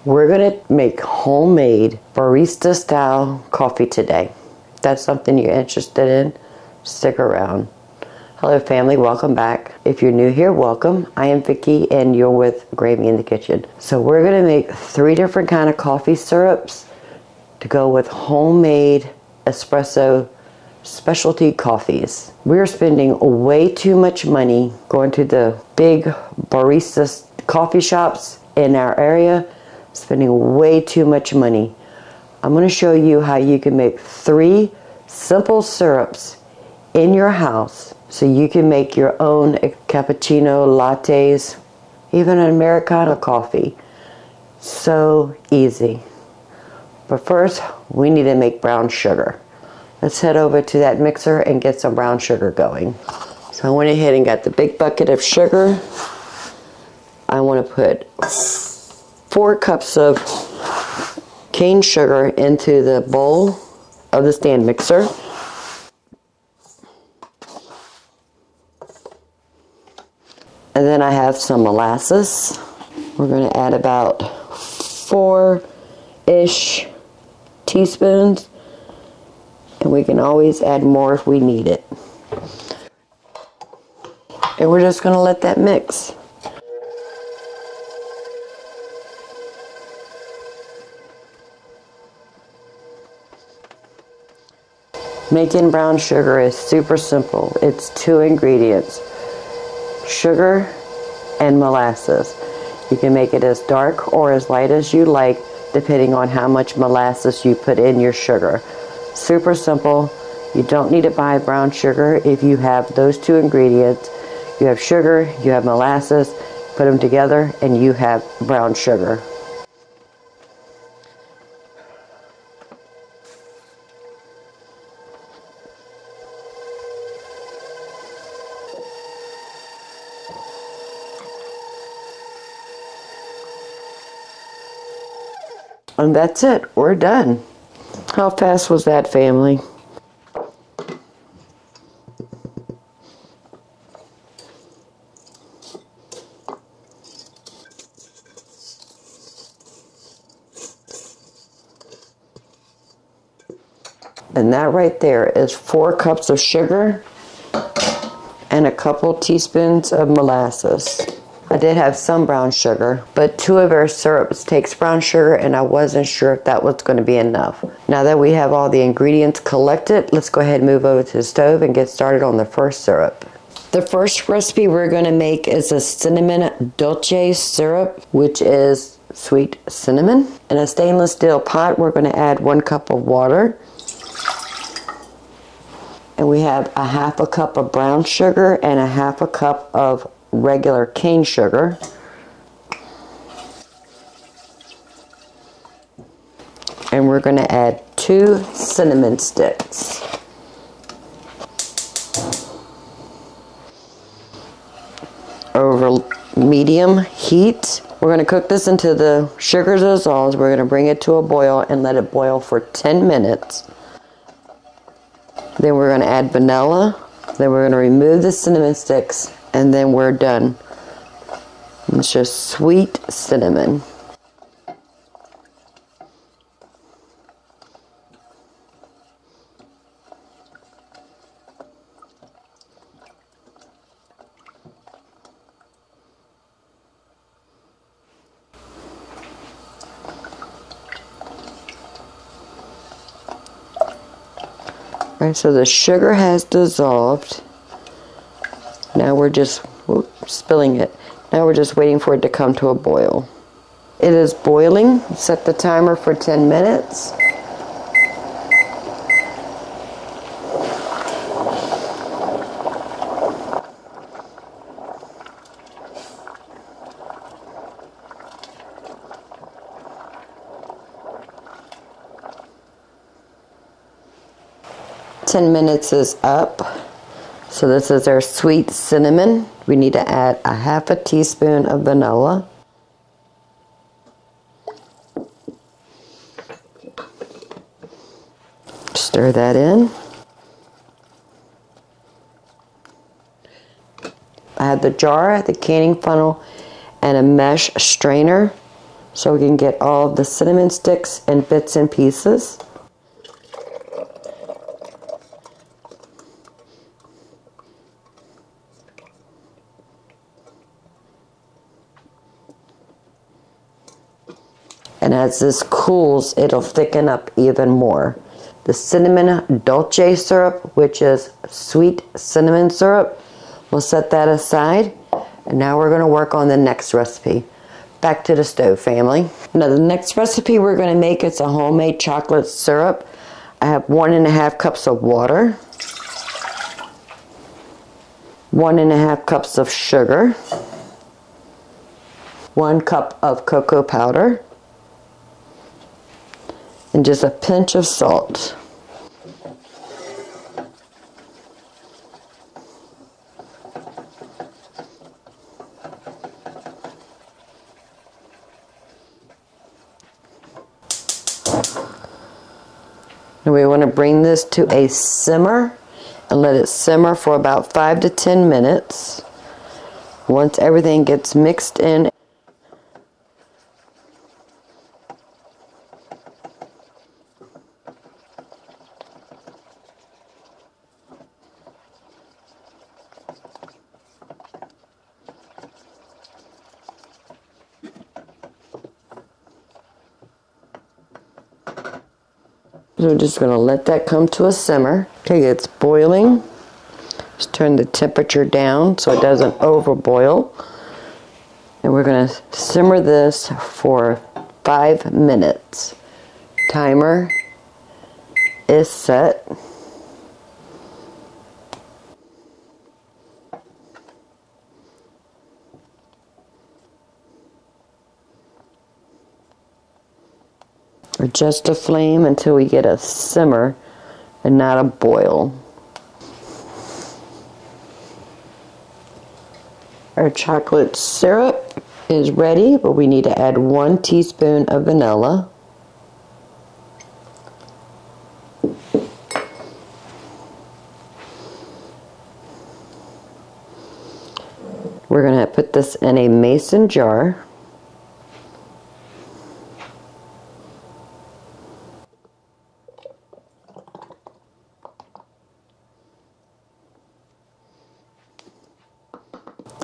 We're gonna make homemade barista style coffee today. If that's something you're interested in, stick around. Hello family, welcome back. If you're new here, welcome. I am Vicki and you're with Gravy in the Kitchen. So we're gonna make 3 different kind of coffee syrups to go with homemade espresso specialty coffees. We're spending way too much money going to the big barista coffee shops in our area, spending way too much money. I'm going to show you how you can make 3 simple syrups in your house so you can make your own cappuccino, lattes, even an Americano coffee. So easy. But first, we need to make brown sugar. Let's head over to that mixer and get some brown sugar going. So I went ahead and got the big bucket of sugar. I want to put 4 cups of cane sugar into the bowl of the stand mixer. And then I have some molasses. We're going to add about 4-ish teaspoons. And we can always add more if we need it. And we're just going to let that mix. Making brown sugar is super simple. It's 2 ingredients, sugar and molasses. You can make it as dark or as light as you like, depending on how much molasses you put in your sugar. Super simple. You don't need to buy brown sugar if you have those 2 ingredients. You have sugar, you have molasses, put them together and you have brown sugar. And that's it. We're done. How fast was that, family? And that right there is 4 cups of sugar and a couple teaspoons of molasses. I did have some brown sugar, but 2 of our syrups takes brown sugar and I wasn't sure if that was going to be enough. Now that we have all the ingredients collected, let's go ahead and move over to the stove and get started on the first syrup. The first recipe we're going to make is a cinnamon dolce syrup, which is sweet cinnamon. In a stainless steel pot, we're going to add 1 cup of water. And we have a 1/2 cup of brown sugar and a 1/2 cup of regular cane sugar. And we're going to add 2 cinnamon sticks. Over medium heat. We're going to cook this until the sugar dissolves. We're going to bring it to a boil and let it boil for 10 minutes. Then we're going to add vanilla. Then we're going to remove the cinnamon sticks. And then we're done. It's just sweet cinnamon. All right, so the sugar has dissolved. Now we're just spilling it. Now we're just waiting for it to come to a boil. It is boiling. Set the timer for 10 minutes. Ten minutes is up. So this is our sweet cinnamon. We need to add a 1/2 teaspoon of vanilla. Stir that in. I have the jar, the canning funnel, and a mesh strainer. so we can get all of the cinnamon sticks in bits and pieces. And as this cools, it'll thicken up even more. The cinnamon dolce syrup, which is sweet cinnamon syrup, we'll set that aside. And now we're going to work on the next recipe. Back to the stove, family. Now the next recipe we're going to make is a homemade chocolate syrup. I have 1.5 cups of water, 1.5 cups of sugar, 1 cup of cocoa powder, and just a pinch of salt. And we want to bring this to a simmer and let it simmer for about 5 to 10 minutes. Once everything gets mixed in, so we're just going to let that come to a simmer. Okay, it's boiling. Just turn the temperature down so it doesn't overboil. And we're going to simmer this for 5 minutes. Timer is set. Adjust the flame until we get a simmer and not a boil. Our chocolate syrup is ready, but we need to add 1 teaspoon of vanilla. We're going to put this in a mason jar.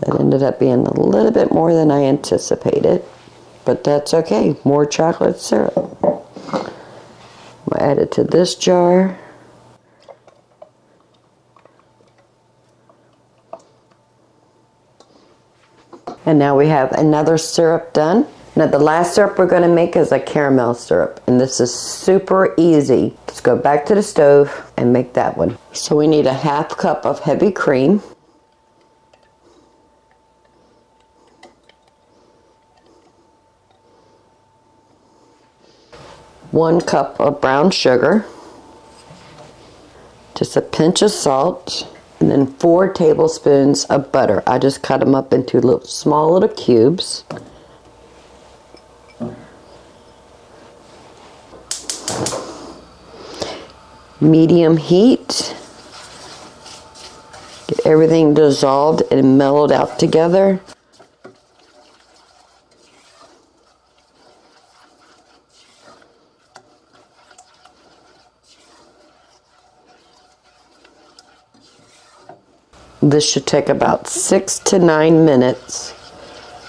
That ended up being a little bit more than I anticipated, but that's okay. More chocolate syrup. I'll add it to this jar. And now we have another syrup done. Now the last syrup we're going to make is a caramel syrup, and this is super easy. Let's go back to the stove and make that one. So we need a 1/2 cup of heavy cream. 1 cup of brown sugar, just a pinch of salt, and then 4 tablespoons of butter. I just cut them up into small little cubes. Medium heat. Get everything dissolved and mellowed out together. This should take about 6 to 9 minutes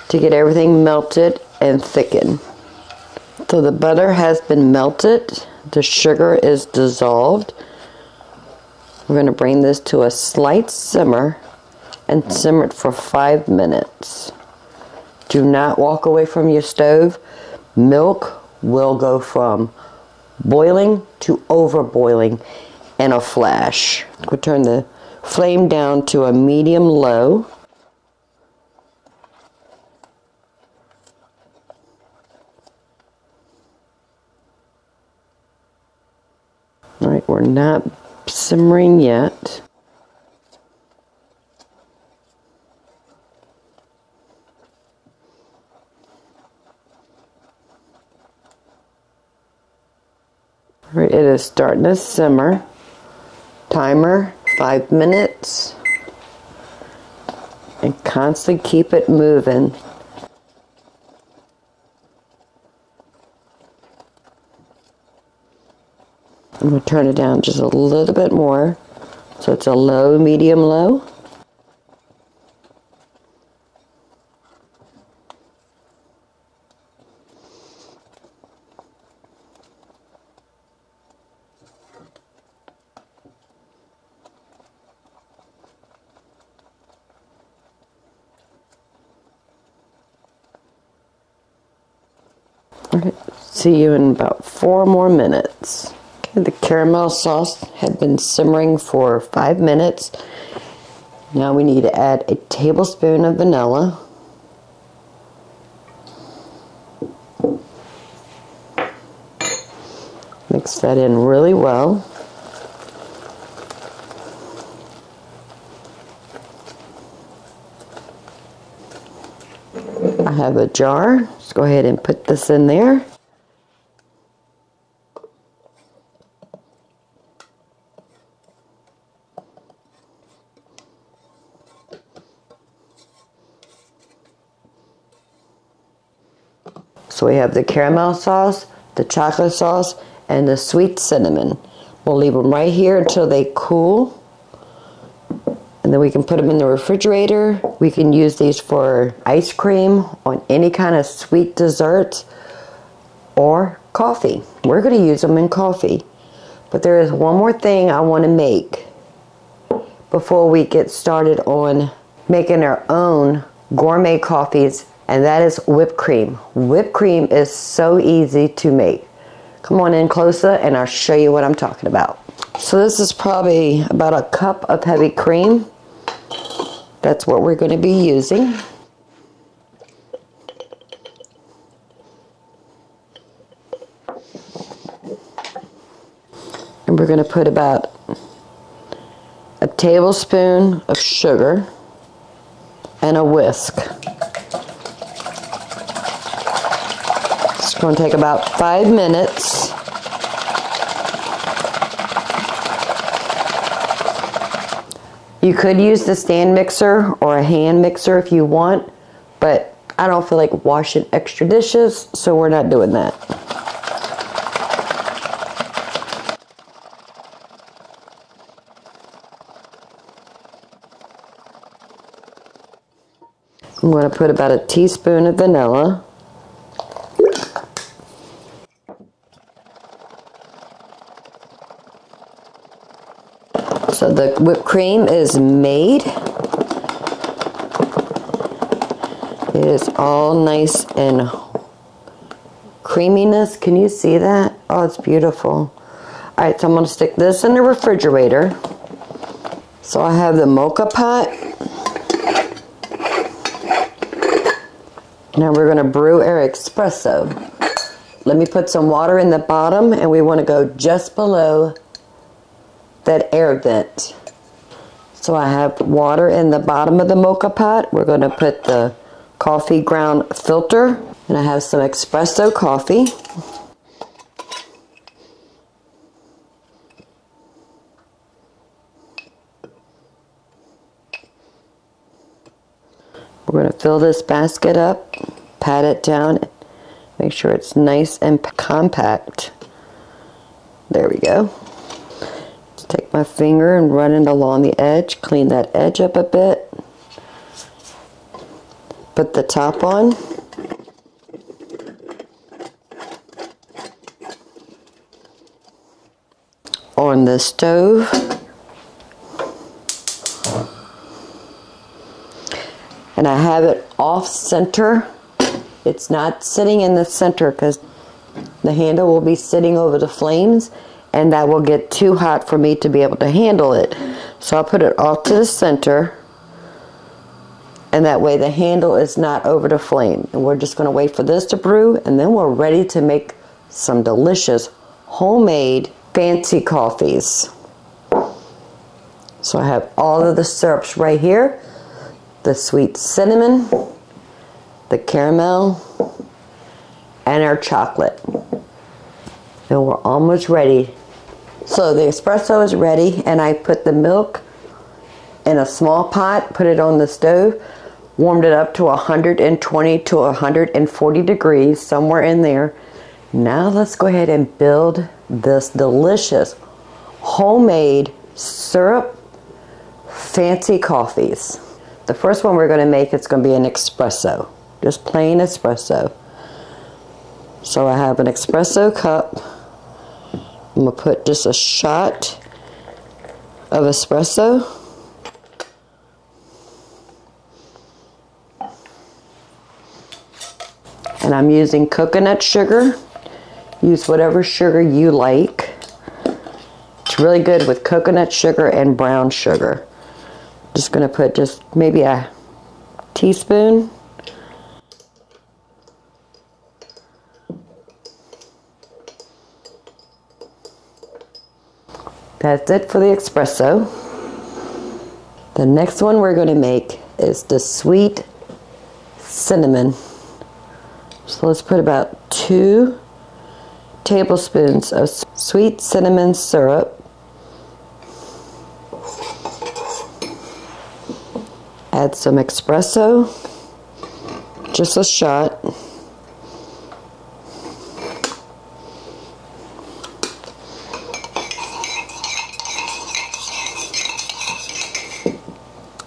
to get everything melted and thickened. So the butter has been melted, the sugar is dissolved. We're going to bring this to a slight simmer and simmer it for 5 minutes. Do not walk away from your stove. Milk will go from boiling to overboiling in a flash. We'll turn the flame down to a medium low. All right, we're not simmering yet. All right, it is starting to simmer. Timer 5 minutes, and constantly keep it moving. I'm going to turn it down just a little bit more. So it's a low, medium, low. Alright, see you in about 4 more minutes. Okay, the caramel sauce had been simmering for 5 minutes. Now we need to add a tablespoon of vanilla. Mix that in really well. I have a jar. Let's go ahead and put this in there. So we have the caramel sauce, the chocolate sauce, and the sweet cinnamon. We'll leave them right here until they cool. And then we can put them in the refrigerator. We can use these for ice cream, on any kind of sweet dessert, or coffee. We're going to use them in coffee. But there is one more thing I want to make before we get started on making our own gourmet coffees, and that is whipped cream. Whipped cream is so easy to make. Come on in closer and I'll show you what I'm talking about. So this is probably about a cup of heavy cream. That's what we're going to be using. And we're going to put about a tablespoon of sugar and a whisk. It's going to take about 5 minutes. You could use the stand mixer or a hand mixer if you want, but I don't feel like washing extra dishes, so we're not doing that. I'm going to put about a teaspoon of vanilla. So the whipped cream is made. It is all nice and creaminess. Can you see that? Oh, it's beautiful. Alright, so I'm going to stick this in the refrigerator. So I have the mocha pot. Now we're going to brew our espresso. Let me put some water in the bottom, and we want to go just below that air vent. So I have water in the bottom of the mocha pot. We're going to put the coffee ground filter, and I have some espresso coffee. We're going to fill this basket up, pat it down, make sure it's nice and compact. There we go. Just take my finger and run it along the edge, clean that edge up a bit. Put the top on. On the stove. And I have it off center. It's not sitting in the center because the handle will be sitting over the flames, and that will get too hot for me to be able to handle it. So I'll put it off to the center, and that way the handle is not over the flame. And we're just going to wait for this to brew, and then we're ready to make some delicious homemade fancy coffees. So I have all of the syrups right here. The sweet cinnamon, the caramel, and our chocolate. And we're almost ready. So the espresso is ready, and I put the milk in a small pot, put it on the stove, warmed it up to 120 to 140 degrees, somewhere in there. Now let's go ahead and build this delicious homemade syrup fancy coffees. The first one we're going to make, it's going to be an espresso, just plain espresso. So I have an espresso cup. I'm going to put just a shot of espresso. And I'm using coconut sugar. Use whatever sugar you like. It's really good with coconut sugar and brown sugar. Just going to put just maybe a teaspoon. That's it for the espresso. The next one we're going to make is the sweet cinnamon. So let's put about 2 tablespoons of sweet cinnamon syrup. Add some espresso, just a shot.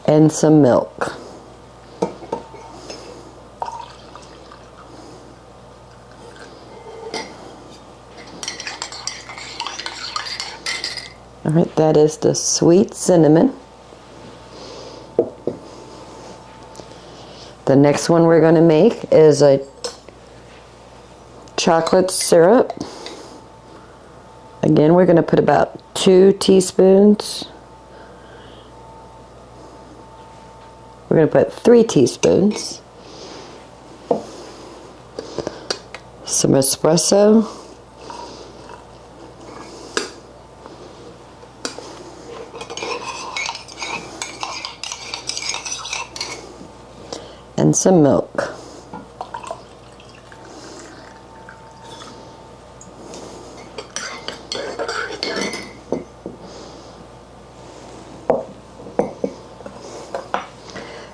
And some milk. All right, that is the sweet cinnamon. The next one we're going to make is a chocolate syrup. Again, we're going to put about 2 teaspoons. We're going to put 3 teaspoons. Some espresso. And some milk.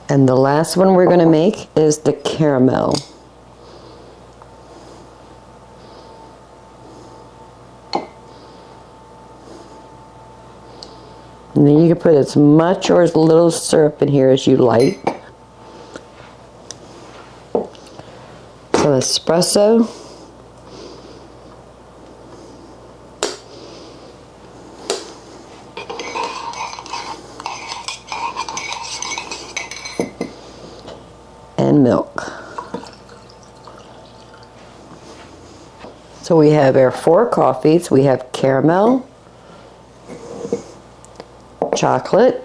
And the last one we're going to make is the caramel. And then you can put as much or as little syrup in here as you like. Some espresso. And milk. So we have our 4 coffees. We have caramel, chocolate,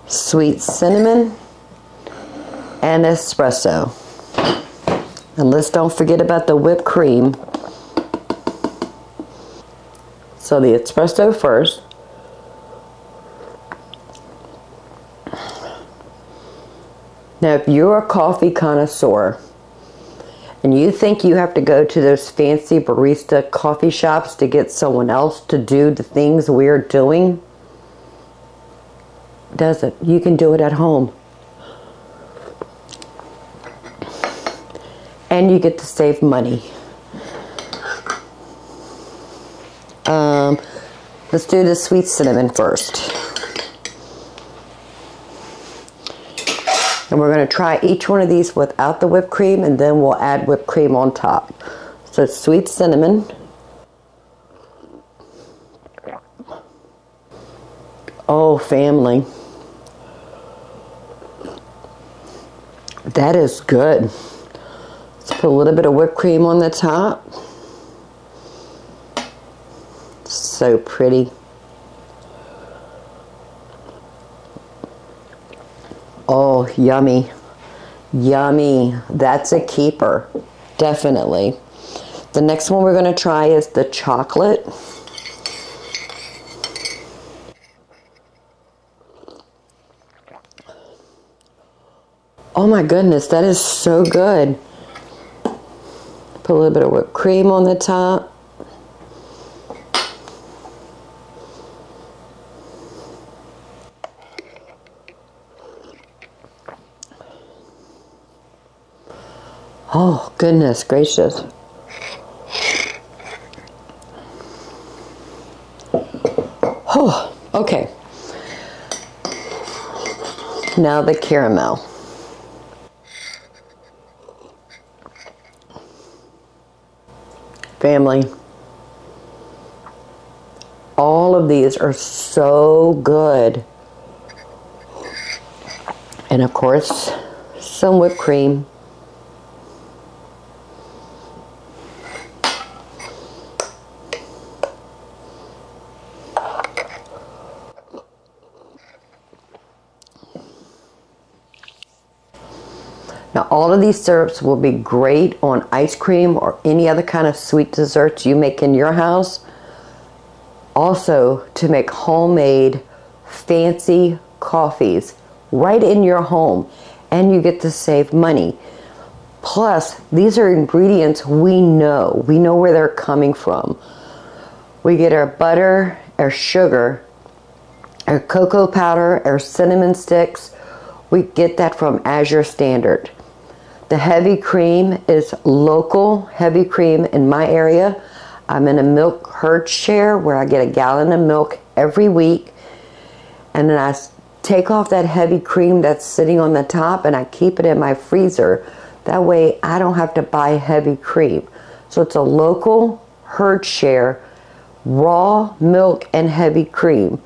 sweet cinnamon, and espresso. And let's don't forget about the whipped cream. So the espresso first. Now if you're a coffee connoisseur and you think you have to go to those fancy barista coffee shops to get someone else to do the things we're doing, you can do it at home. And you get to save money. Let's do the sweet cinnamon first. And we're going to try each one of these without the whipped cream, and then we'll add whipped cream on top. So sweet cinnamon. Oh, family. That is good. Let's put a little bit of whipped cream on the top. So pretty. Oh, yummy. Yummy. That's a keeper. Definitely. The next one we're going to try is the chocolate. Oh my goodness, that is so good. Put a little bit of whipped cream on the top. Oh Goodness gracious. Oh, okay. Now the caramel. Family, all of these are so good. And of course, some whipped cream. Now all of these syrups will be great on ice cream or any other kind of sweet desserts you make in your house. Also to make homemade fancy coffees right in your home, and you get to save money. Plus, these are ingredients we know where they're coming from. We get our butter, our sugar, our cocoa powder, our cinnamon sticks. We get that from Azure Standard. The heavy cream is local heavy cream in my area. I'm in a milk herd share where I get a gallon of milk every week, and then I take off that heavy cream that's sitting on the top and I keep it in my freezer. That way I don't have to buy heavy cream. So it's a local herd share, raw milk and heavy cream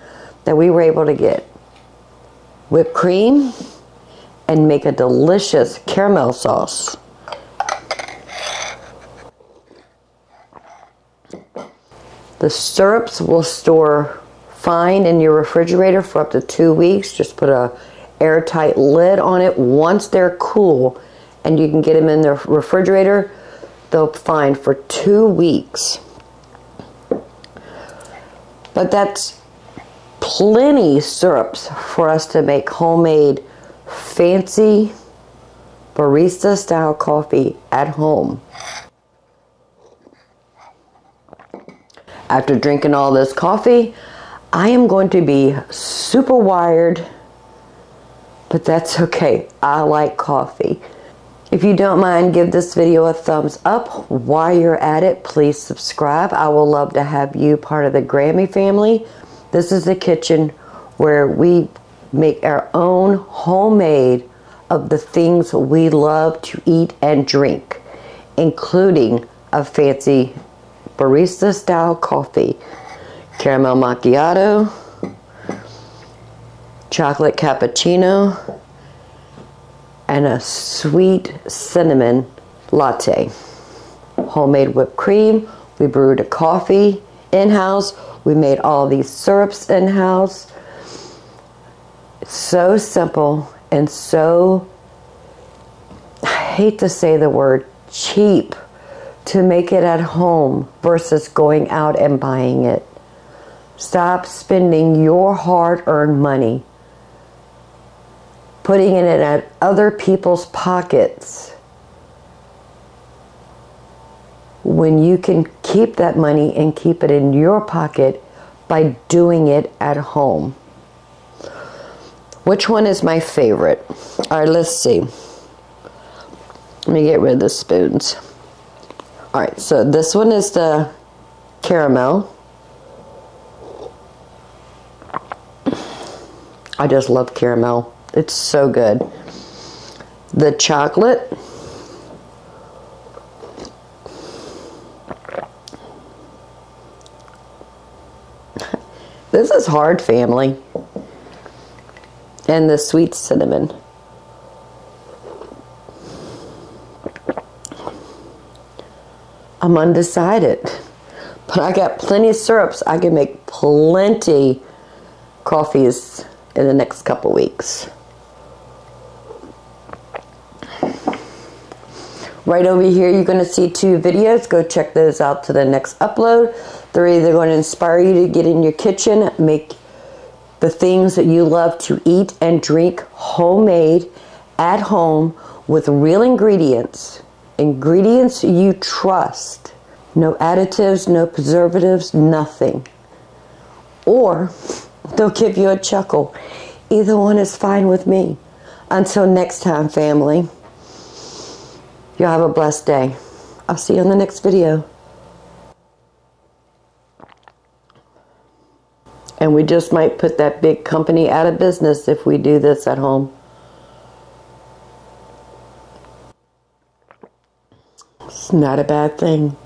that we were able to get. Whipped cream and make a delicious caramel sauce. The syrups will store fine in your refrigerator for up to 2 weeks. Just put a airtight lid on it once they're cool, and you can get them in the refrigerator. They'll fine for 2 weeks. But that's plenty syrups for us to make homemade fancy barista style coffee at home. After drinking all this coffee, I am going to be super wired, but that's okay. I like coffee. If you don't mind, give this video a thumbs up. While you're at it, please subscribe. I will love to have you part of the Grammy family. This is the kitchen where we make our own homemade of the things we love to eat and drink, including a fancy barista style coffee, caramel macchiato, chocolate cappuccino, and a sweet cinnamon latte. Homemade whipped cream. We brewed a coffee in-house. We made all these syrups in-house. It's so simple and so, I hate to say the word, cheap to make it at home versus going out and buying it. Stop spending your hard-earned money putting it in other people's pockets when you can keep that money and keep it in your pocket by doing it at home. Which one is my favorite? All right, let's see. Let me get rid of the spoons. All right, so this one is the caramel. I just love caramel. It's so good. The chocolate. This is hard, family. And the sweet cinnamon. I'm undecided, but I got plenty of syrups. I can make plenty coffees in the next couple weeks. Right over here, you're going to see 2 videos. Go check those out to the next upload. They're either going to inspire you to get in your kitchen, make the things that you love to eat and drink homemade at home with real ingredients. Ingredients you trust. No additives, no preservatives, nothing. Or they'll give you a chuckle. Either one is fine with me. Until next time, family. Y'all have a blessed day. I'll see you in the next video. And we just might put that big company out of business if we do this at home. It's not a bad thing.